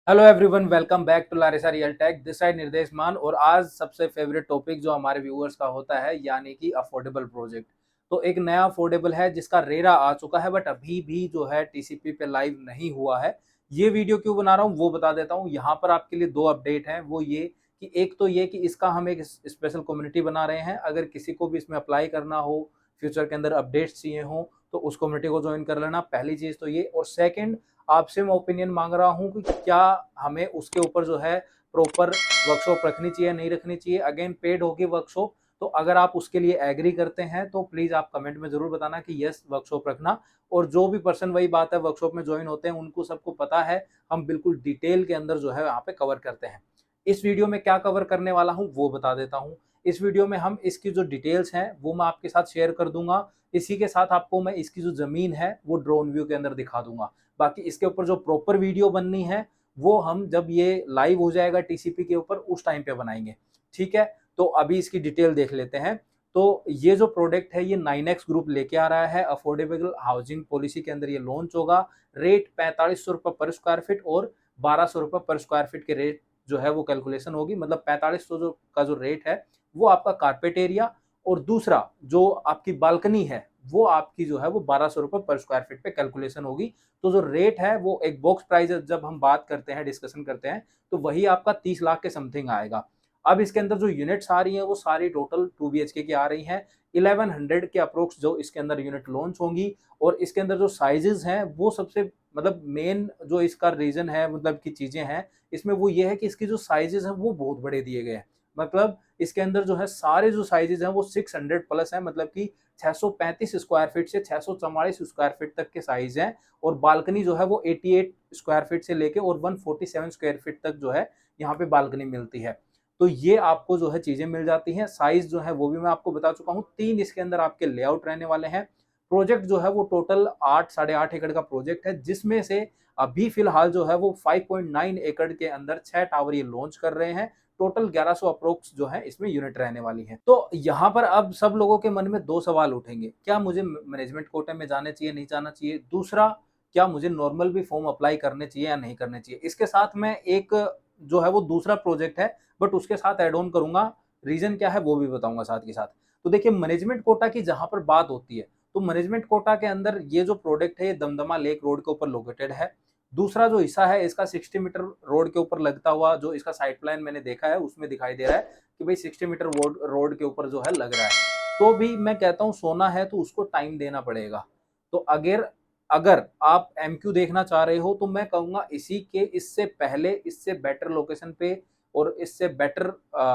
Hello everyone, welcome back to Larisa real tech. This side Nirdesh Maan. और आज सबसे favourite topic जो हमारे व्यूअर्स का होता है, यानी कि अफोर्डेबल प्रोजेक्ट। तो एक नया अफोर्डेबल है जिसका रेरा आ चुका है, बट अभी भी जो है टीसीपी पे लाइव नहीं हुआ है। ये वीडियो क्यों बना रहा हूँ वो बता देता हूँ। यहाँ पर आपके लिए दो अपडेट हैं। वो ये कि एक तो ये कि इसका हम एक स्पेशल कम्युनिटी बना रहे हैं। अगर किसी को भी इसमें अप्लाई करना हो, फ्यूचर के अंदर अपडेट्स चाहिए हो, तो उस कम्युनिटी को ज्वाइन कर लेना। पहली चीज तो ये। और सेकंड, आपसे मैं ओपिनियन मांग रहा हूँ कि क्या हमें उसके ऊपर जो है प्रॉपर वर्कशॉप रखनी चाहिए, नहीं रखनी चाहिए। अगेन, पेड होगी वर्कशॉप। तो अगर आप उसके लिए एग्री करते हैं तो प्लीज आप कमेंट में जरूर बताना कि यस, वर्कशॉप रखना। और जो भी पर्सन, वही बात है, वर्कशॉप में ज्वाइन होते हैं उनको सबको पता है, हम बिल्कुल डिटेल के अंदर जो है यहाँ पे कवर करते हैं। इस वीडियो में क्या कवर करने वाला हूँ वो बता देता हूँ। इस वीडियो में हम इसकी जो डिटेल्स हैं वो मैं आपके साथ शेयर कर दूंगा। इसी के साथ आपको मैं इसकी जो जमीन है वो ड्रोन व्यू के अंदर दिखा दूंगा। बाकी इसके ऊपर जो प्रॉपर वीडियो बननी है वो हम जब ये लाइव हो जाएगा टीसीपी के ऊपर उस टाइम पे बनाएंगे। ठीक है, तो अभी इसकी डिटेल देख लेते हैं। तो ये जो प्रोडक्ट है ये 9x ग्रुप लेके आ रहा है। अफोर्डेबल हाउसिंग पॉलिसी के अंदर ये लॉन्च होगा। रेट 4500 रुपये पर स्क्वायर फीट और 1200 रुपये पर स्क्वायर फीट के रेट जो है वो कैलकुलेशन होगी। मतलब 4500 का जो रेट है वो आपका कारपेट एरिया, और दूसरा जो आपकी बालकनी है वो आपकी जो है वो 1200 रुपये पर स्क्वायर फीट पे कैलकुलेशन होगी। तो जो रेट है वो एक बॉक्स प्राइस जब हम बात करते हैं, डिस्कशन करते हैं, तो वही आपका 30 लाख के समथिंग आएगा। अब इसके अंदर जो यूनिट्स आ रही हैं वो सारी टोटल 2 BHK की आ रही हैं। 1100 के अप्रोक्स जो इसके अंदर यूनिट लॉन्च होंगी। और इसके अंदर जो साइजेस हैं वो सबसे मतलब मेन जो इसका रीजन है, मतलब की चीजें हैं इसमें, वो ये है कि इसकी जो साइजेस हैं वो बहुत बड़े दिए गए हैं। मतलब इसके अंदर जो है सारे जो साइजेस हैं वो 600 प्लस है। मतलब कि 635 स्क्वायर फीट से 644 स्क्वायर फीट तक के साइज हैं। और बालकनी जो है वो 88 स्क्वायर फीट से लेके और 147 स्क्वायर फीट तक जो है यहाँ पे बालकनी मिलती है। तो ये आपको जो है चीजें मिल जाती हैं। साइज जो है वो भी मैं आपको बता चुका हूँ। 3 इसके अंदर आपके लेआउट रहने वाले हैं। प्रोजेक्ट जो है वो टोटल 8 साढ़े 8 एकड़ का प्रोजेक्ट है, जिसमें से अभी फिलहाल जो है वो 5.9 एकड़ के अंदर 6 टावर ये लॉन्च कर रहे हैं। टोटल 1100 अप्रोक्स जो है इसमें यूनिट रहने वाली है। तो यहाँ पर अब सब लोगों के मन में दो सवाल उठेंगे। क्या मुझे मैनेजमेंट कोटे में जाने चाहिए, नहीं जाना चाहिए? दूसरा, क्या मुझे नॉर्मल भी फॉर्म अप्लाई करने चाहिए या नहीं करने चाहिए? इसके साथ में एक जो है वो दूसरा प्रोजेक्ट है, बट उसके साथ एड ऑन करूंगा। रीजन क्या है वो भी बताऊंगा साथ के साथ। तो देखिए, मैनेजमेंट कोटा की जहां पर बात होती है, तो मैनेजमेंट कोटा के अंदर ये जो प्रोडक्ट है ये दमदमा लेक रोड के ऊपर लोकेटेड है। दूसरा जो हिस्सा है इसका 60 मीटर रोड के ऊपर लगता हुआ जो इसका साइड प्लान मैंने देखा है उसमें दिखाई दे रहा है कि भाई 60 मीटर रोड के ऊपर जो है लग रहा है। तो भी मैं कहता हूँ सोना है तो उसको टाइम देना पड़ेगा। तो अगर अगर आप एमक्यू देखना चाह रहे हो तो मैं कहूंगा इसी के इससे पहले, इससे बेटर लोकेशन पे और इससे बेटर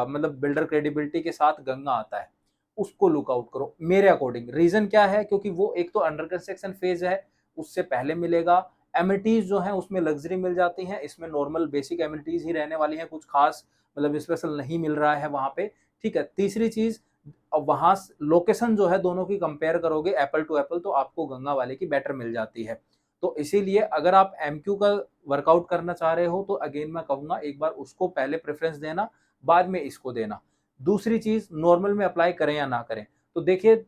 मतलब बिल्डर क्रेडिबिलिटी के साथ गंगा आता है, उसको लुकआउट करो मेरे अकॉर्डिंग। रीजन क्या है? क्योंकि वो एक तो अंडर कंस्ट्रक्शन फेज है, उससे पहले मिलेगा। एमिनिटीज जो है उसमें लग्जरी मिल जाती हैं, इसमें नॉर्मल बेसिक एमिनिटीज ही रहने वाली हैं, कुछ खास मतलब स्पेशल नहीं मिल रहा है वहां पे। ठीक है। तीसरी चीज, वहां लोकेशन जो है दोनों की कंपेयर करोगे एप्पल टू एप्पल तो आपको गंगा वाले की बेटर मिल जाती है। तो इसीलिए अगर आप एमक्यू का वर्कआउट करना चाह रहे हो तो अगेन मैं कहूंगा एक बार उसको पहले प्रेफरेंस देना, बाद में इसको देना। दूसरी चीज, नॉर्मल में अप्लाई करें या ना करें, तो देखिए,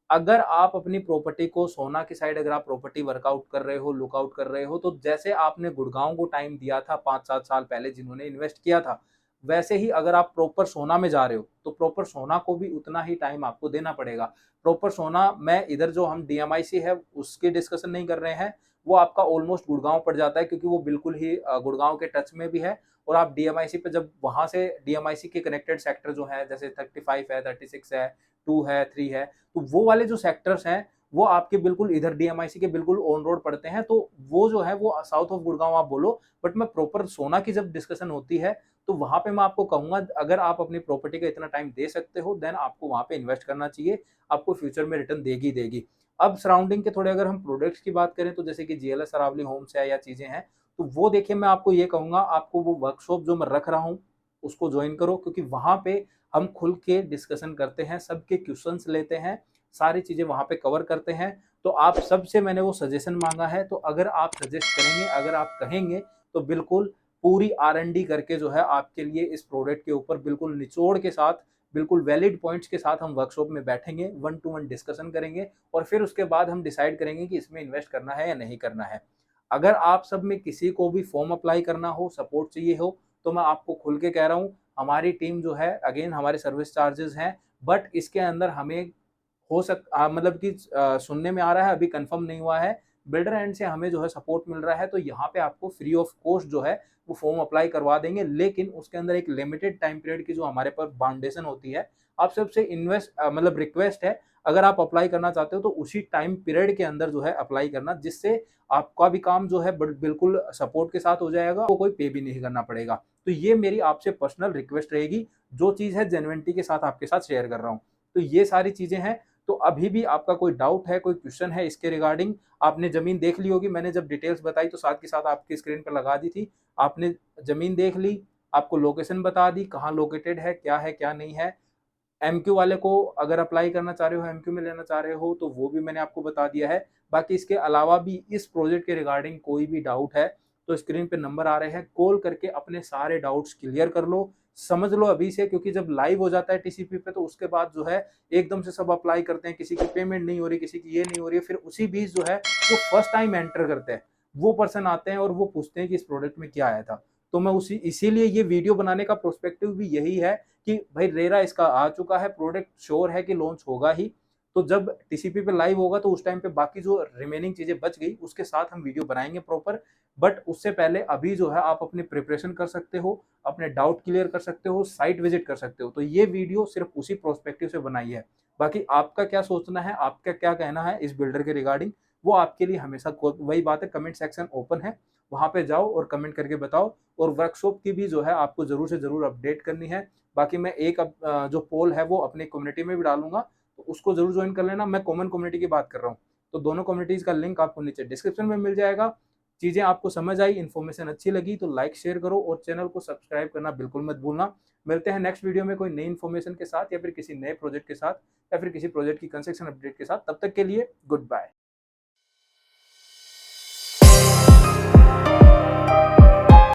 अगर आप अपनी प्रॉपर्टी को सोना की साइड, अगर आप प्रॉपर्टी वर्कआउट कर रहे हो, लुकआउट कर रहे हो, तो जैसे आपने गुड़गांव को टाइम दिया था 5-7 साल पहले जिन्होंने इन्वेस्ट किया था, वैसे ही अगर आप प्रॉपर सोना में जा रहे हो तो प्रॉपर सोना को भी उतना ही टाइम आपको देना पड़ेगा। प्रॉपर सोना, मैं इधर जो हम डीएमआईसी है उसकी डिस्कशन नहीं कर रहे हैं, वो आपका ऑलमोस्ट गुड़गांव पड़ जाता है क्योंकि वो बिल्कुल ही गुड़गांव के टच में भी है। और आप डीएमआईसी पे जब वहां से डीएमआईसी के कनेक्टेड सेक्टर जो है जैसे 35 है, 36 है, 2 है, 3 है, तो वो वाले जो सेक्टर्स हैं वो आपके बिल्कुल इधर डीएमआईसी के बिल्कुल ऑन रोड पड़ते हैं। तो वो जो है वो साउथ ऑफ गुड़गांव आप बोलो, बट मैं प्रॉपर सोना की जब डिस्कशन होती है तो वहां पे मैं आपको कहूंगा अगर आप अपनी प्रॉपर्टी का इतना टाइम दे सकते हो देन आपको वहां पे इन्वेस्ट करना चाहिए। आपको फ्यूचर में रिटर्न देगी देगी। अब सराउंडिंग के थोड़े अगर हम प्रोडक्ट्स की बात करें तो जैसे कि जीएलएस अरावली होम्स है या चीजें हैं, तो वो देखिए मैं आपको ये कहूंगा, आपको वो वर्कशॉप जो मैं रख रहा हूँ उसको ज्वाइन करो, क्योंकि वहां पे हम खुल के डिस्कशन करते हैं, सबके क्वेश्चंस लेते हैं, सारी चीजें वहां पे कवर करते हैं। तो आप सबसे मैंने वो सजेशन मांगा है, तो अगर आप सजेस्ट करेंगे, अगर आप कहेंगे, तो बिल्कुल पूरी R&D करके जो है आपके लिए इस प्रोडक्ट के ऊपर बिल्कुल निचोड़ के साथ, बिल्कुल वैलिड पॉइंट्स के साथ हम वर्कशॉप में बैठेंगे, 1 to 1 डिस्कशन करेंगे और फिर उसके बाद हम डिसाइड करेंगे कि इसमें इन्वेस्ट करना है या नहीं करना है। अगर आप सब में किसी को भी फॉर्म अप्लाई करना हो, सपोर्ट चाहिए हो, तो मैं आपको खुल के कह रहा हूँ, हमारी टीम जो है अगेन हमारे सर्विस चार्जेज़ हैं, बट इसके अंदर हमें मतलब कि सुनने में आ रहा है, अभी कन्फर्म नहीं हुआ है, बिल्डर एंड से हमें जो है सपोर्ट मिल रहा है, तो यहाँ पे आपको फ्री ऑफ कॉस्ट जो है वो फॉर्म अप्लाई करवा देंगे। लेकिन उसके अंदर एक लिमिटेड टाइम पीरियड की जो हमारे पास बाउंडेशन होती है, आप सबसे मतलब रिक्वेस्ट है, अगर आप अप्लाई करना चाहते हो तो उसी टाइम पीरियड के अंदर जो है अप्लाई करना, जिससे आपका भी काम जो है बिल्कुल सपोर्ट के साथ हो जाएगा, आपको कोई पे भी नहीं करना पड़ेगा। तो ये मेरी आपसे पर्सनल रिक्वेस्ट रहेगी, जो चीज़ है जेन्युइनिटी के साथ आपके साथ शेयर कर रहा हूँ। तो ये सारी चीज़ें हैं, तो अभी भी आपका कोई डाउट है, कोई क्वेश्चन है इसके रिगार्डिंग, आपने ज़मीन देख ली होगी, मैंने जब डिटेल्स बताई तो साथ के साथ आपकी स्क्रीन पे लगा दी थी। आपने ज़मीन देख ली, आपको लोकेशन बता दी, कहाँ लोकेटेड है, क्या नहीं है। एमक्यू वाले को अगर अप्लाई करना चाह रहे हो, एमक्यू में लेना चाह रहे हो, तो वो भी मैंने आपको बता दिया है। बाकी इसके अलावा भी इस प्रोजेक्ट के रिगार्डिंग कोई भी डाउट है, तो स्क्रीन पे नंबर आ रहे हैं, कॉल करके अपने सारे डाउट्स क्लियर कर लो। समझ लो अभी से, क्योंकि जब लाइव हो जाता है टीसीपी पे, तो उसके बाद जो है एकदम से सब अप्लाई करते हैं, किसी की पेमेंट नहीं हो रही, किसी की ये नहीं हो रही है, फिर उसी बीच जो है वो फर्स्ट टाइम एंटर करते हैं, वो पर्सन आते हैं और वो पूछते हैं कि इस प्रोडक्ट में क्या आया था। तो मैं उसी इसीलिए ये वीडियो बनाने का प्रोस्पेक्टिव भी यही है कि भाई रेरा इसका आ चुका है, प्रोडक्ट श्योर है कि लॉन्च होगा ही, तो जब टीसीपी पे लाइव होगा तो उस टाइम पे बाकी जो रिमेनिंग चीजें बच गई उसके साथ हम वीडियो बनाएंगे प्रॉपर। बट उससे पहले अभी जो है आप अपनी प्रिपरेशन कर सकते हो, अपने डाउट क्लियर कर सकते हो, साइट विजिट कर सकते हो। तो ये वीडियो सिर्फ उसी प्रोस्पेक्टिव से बनाई है। बाकी आपका क्या सोचना है, आपका क्या कहना है इस बिल्डर के रिगार्डिंग, वो आपके लिए हमेशा वही बात है, कमेंट सेक्शन ओपन है, वहां पे जाओ और कमेंट करके बताओ। और वर्कशॉप की भी जो है आपको जरूर से जरूर अपडेट करनी है। बाकी मैं एक जो पोल है वो अपनी कम्युनिटी में भी डालूंगा, तो उसको जरूर ज्वाइन कर लेना। मैं कॉमन कम्युनिटी की बात कर रहा हूँ, तो दोनों कम्युनिटीज का लिंक आपको नीचे डिस्क्रिप्शन में मिल जाएगा। चीजें आपको समझ आई, इन्फॉर्मेशन अच्छी लगी तो लाइक शेयर करो और चैनल को सब्सक्राइब करना बिल्कुल मत भूलना। मिलते हैं नेक्स्ट वीडियो में कोई नई इन्फॉर्मेशन के साथ, या फिर किसी नए प्रोजेक्ट के साथ, या फिर किसी प्रोजेक्ट की कंस्ट्रक्शन अपडेट के साथ। तब तक के लिए गुड बाय।